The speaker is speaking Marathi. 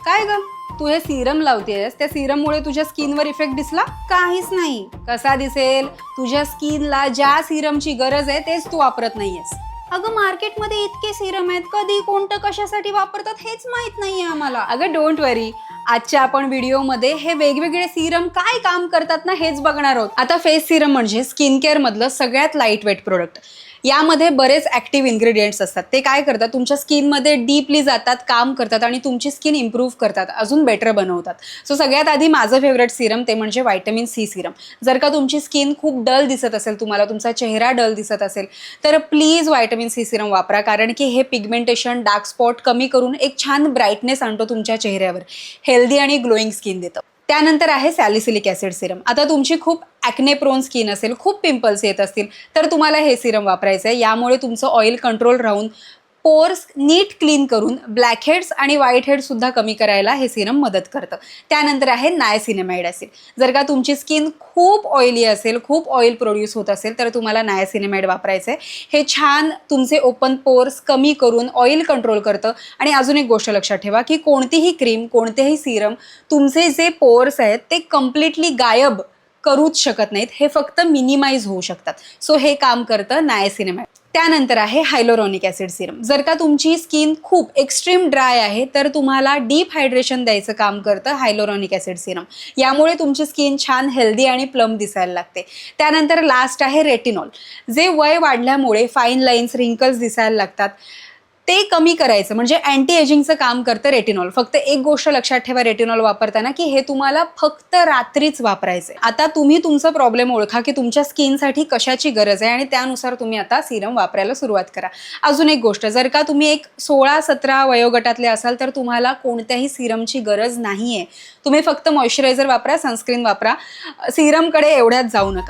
काय ग, तू हे सिरम लावतेस, त्या सिरममुळे तुझ्या स्किनवर इफेक्ट दिसला? काहीच नाही. कसा दिसेल? तुझ्या स्किनला ज्या सिरमची गरज आहे तेच तू वापरत नाहीयेस. अगं मार्केटमध्ये इतके सिरम आहेत, कधी कोणतं कशासाठी वापरतात हेच माहित नाहीये आम्हाला. अगं डोंट वरी, आजच्या आपण व्हिडिओमध्ये हे वेगवेगळे सिरम काय काम करतात ना हेच बघणार आहोत. आता फेस सिरम म्हणजे स्किन केअर मधलं सगळ्यात लाईट वेट प्रोडक्ट. यामध्ये बरेच ऍक्टिव्ह इन्ग्रेडियंट्स असतात. ते काय करतात, तुमच्या स्किनमध्ये डीपली जातात, काम करतात आणि तुमची स्किन इम्प्रूव्ह करतात, अजून बेटर बनवतात. सो सगळ्यात आधी माझं फेवरेट सिरम ते म्हणजे व्हायटमिन सी सिरम. जर का तुमची स्किन खूप डल दिसत असेल, तुम्हाला तुमचा चेहरा डल दिसत असेल, तर प्लीज व्हायटमिन सी सिरम वापरा. कारण की हे पिगमेंटेशन, डार्क स्पॉट कमी करून एक छान ब्राईटनेस आणतो तुमच्या चेहऱ्यावर. हेल्दी आणि ग्लोईंग स्किन देतं. त्यानंतर आहे सॅलिसिलिक ॲसिड सिरम. आता तुमची खूप ॲक्ने प्रोन स्किन असेल, खूप पिंपल्स येत असतील, तर तुम्हाला हे सिरम वापरायचं आहे. यामुळे तुमचं ऑइल कंट्रोल राहून पोर्स नीट क्लीन करून ब्लॅकहेड्स आणि व्हाईट हेड्स सुद्धा कमी करायला हे सिरम मदत करतं. त्यानंतर आहे नायसिनेमाइड ॲसिड. जर का तुमची स्किन खूप ऑइली असेल, खूप ऑइल प्रोड्यूस होत असेल, तर तुम्हाला नायसिनेमाइड वापरायचं आहे. हे छान तुमचे ओपन पोर्स कमी करून ऑइल कंट्रोल करतं. आणि अजून एक गोष्ट लक्षात ठेवा की कोणतीही क्रीम, कोणतेही सिरम तुमचे जे पोर्स आहेत ते कम्प्लिटली गायब करूच शकत नाहीत. हे फक्त मिनिमाइज होऊ शकतात. सो हे काम करतं नायसिनेमाइड. त्यानंतर आहे हायलोरॉनिक ॲसिड सिरम. जर का तुमची स्किन खूप एक्स्ट्रीम ड्राय आहे, तर तुम्हाला डीप हायड्रेशन द्यायचं काम करतं हायलोरॉनिक ॲसिड सिरम. यामुळे तुमची स्किन छान हेल्दी आणि प्लम दिसायला लागते. त्यानंतर लास्ट आहे रेटिनॉल. जे वय वाढल्यामुळे फाईन लाईन्स, रिंकल्स दिसायला लागतात, ते कमी करायचं म्हणजे अँटी एजिंगचं काम करतं रेटिनॉल. फक्त एक गोष्ट लक्षात ठेवा रेटिनॉल वापरताना, की हे तुम्हाला फक्त रात्रीच वापरायचं. आता तुम्ही तुमचा प्रॉब्लेम ओळखा की तुमच्या स्किनसाठी कशाची गरज आहे आणि त्यानुसार तुम्ही आता सिरम वापरायला सुरुवात करा. अजून एक गोष्ट, जर का तुम्ही एक 16-17 वयोगटातले असाल, तर तुम्हाला कोणत्याही सिरमची गरज नाहीये. तुम्ही फक्त मॉइश्चरायझर वापरा, सनस्क्रीन वापरा. सिरमकडे एवढ्यात जाऊ नका.